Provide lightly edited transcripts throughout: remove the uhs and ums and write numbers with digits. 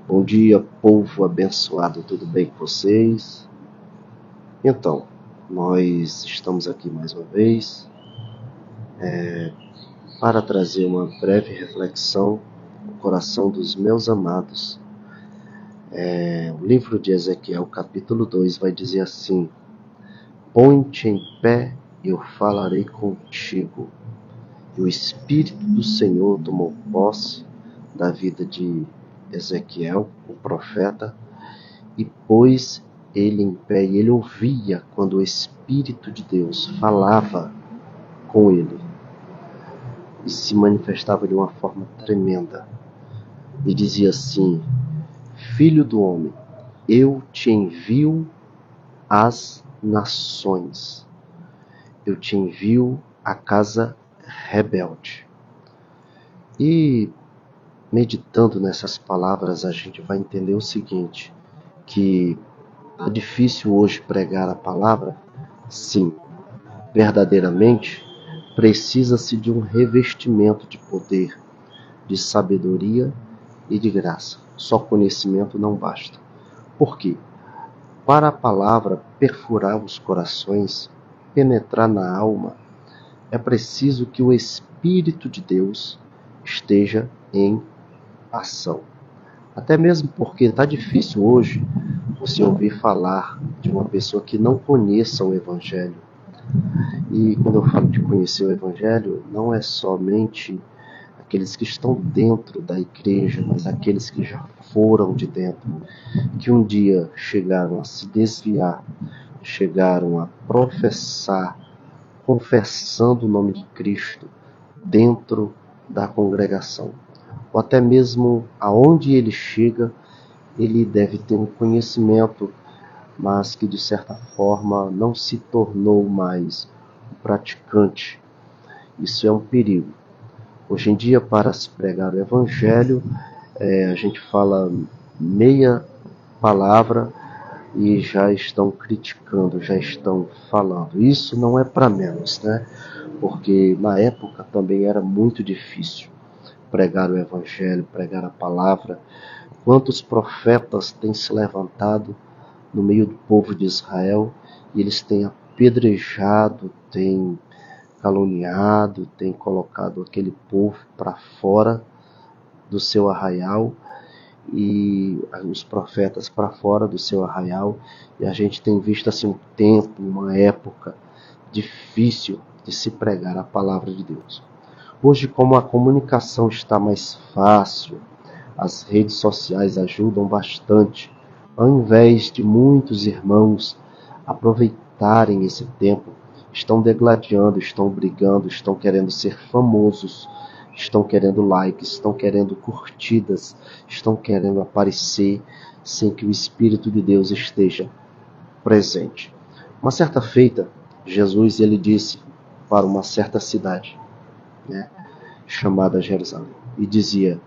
Bom dia, povo abençoado, tudo bem com vocês? Então, nós estamos aqui mais uma vez para trazer uma breve reflexão no coração dos meus amados. O livro de Ezequiel, capítulo 2, vai dizer assim: Põe-te em pé e eu falarei contigo. E o Espírito do Senhor tomou posse da vida de Ezequiel, o profeta, e pôs ele em pé, e ele ouvia quando o Espírito de Deus falava com ele e se manifestava de uma forma tremenda. E dizia assim: Filho do homem, eu te envio às nações, eu te envio à casa rebelde. E meditando nessas palavras, a gente vai entender o seguinte, que é difícil hoje pregar a palavra? Sim. Verdadeiramente, precisa-se de um revestimento de poder, de sabedoria e de graça. Só conhecimento não basta. Por quê? Para a palavra perfurar os corações, penetrar na alma, é preciso que o Espírito de Deus esteja em ação. Até mesmo porque está difícil hoje você ouvir falar de uma pessoa que não conheça o Evangelho. E quando eu falo de conhecer o Evangelho, não é somente aqueles que estão dentro da igreja, mas aqueles que já foram de dentro, que um dia chegaram a se desviar, chegaram a professar, confessando o nome de Cristo dentro da congregação. Ou até mesmo aonde ele chega, ele deve ter um conhecimento, mas que de certa forma não se tornou mais praticante. Isso é um perigo. Hoje em dia, para se pregar o Evangelho, a gente fala meia palavra e já estão criticando, já estão falando. Isso não é para menos, né? Porque na época também era muito difícil pregar o Evangelho, pregar a palavra. Quantos profetas têm se levantado no meio do povo de Israel e eles têm apedrejado, têm caluniado, têm colocado aquele povo para fora do seu arraial, e os profetas para fora do seu arraial, e a gente tem visto assim um tempo, uma época difícil de se pregar a palavra de Deus. Hoje, como a comunicação está mais fácil, as redes sociais ajudam bastante. Ao invés de muitos irmãos aproveitarem esse tempo, estão degladiando, estão brigando, estão querendo ser famosos, estão querendo likes, estão querendo curtidas, estão querendo aparecer sem que o Espírito de Deus esteja presente. Uma certa feita, Jesus ele disse para uma certa cidade, chamada Jerusalém, e dizia: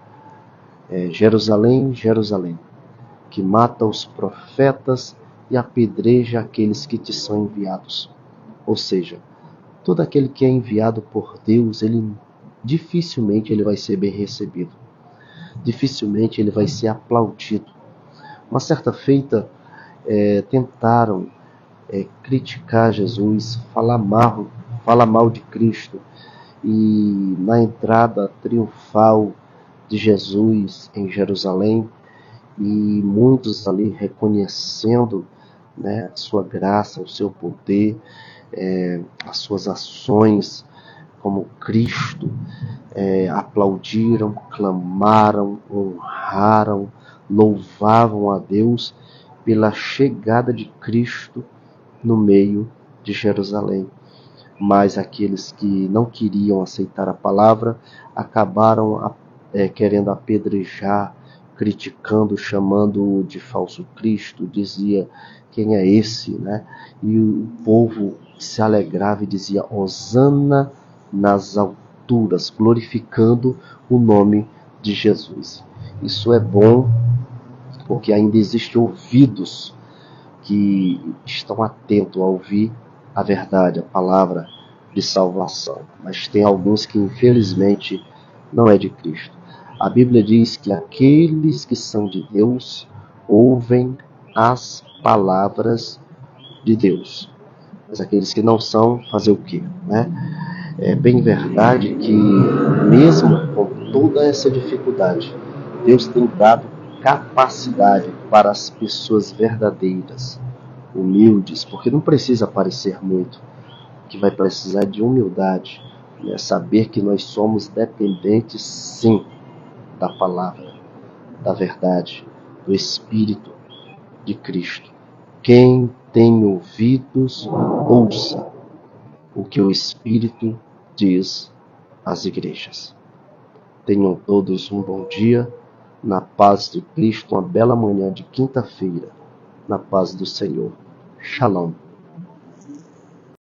Jerusalém, Jerusalém, que mata os profetas e apedreja aqueles que te são enviados. Ou seja, todo aquele que é enviado por Deus, dificilmente ele vai ser bem recebido. Dificilmente ele vai ser aplaudido. Uma certa feita, tentaram criticar Jesus, falar mal de Cristo. E na entrada triunfal de Jesus em Jerusalém, e muitos ali reconhecendo, a sua graça, o seu poder, as suas ações como Cristo, aplaudiram, clamaram, honraram, louvavam a Deus pela chegada de Cristo no meio de Jerusalém. Mas aqueles que não queriam aceitar a palavra acabaram querendo apedrejar, criticando, chamando-o de falso Cristo, dizia: quem é esse? E o povo se alegrava e dizia: Hosana nas alturas, glorificando o nome de Jesus. Isso é bom, porque ainda existem ouvidos que estão atentos a ouvir a verdade, a palavra de salvação. Mas tem alguns que infelizmente não é de Cristo. A Bíblia diz que aqueles que são de Deus ouvem as palavras de Deus. Mas aqueles que não são, fazer o quê, né? É bem verdade que, mesmo com toda essa dificuldade, Deus tem dado capacidade para as pessoas verdadeiras, humildes, porque não precisa parecer muito, que vai precisar de humildade, né? Saber que nós somos dependentes, sim, da palavra, da verdade, do Espírito de Cristo. Quem tem ouvidos, ouça o que o Espírito diz às igrejas. Tenham todos um bom dia, na paz de Cristo, uma bela manhã de quinta-feira, na paz do Senhor. Shalom.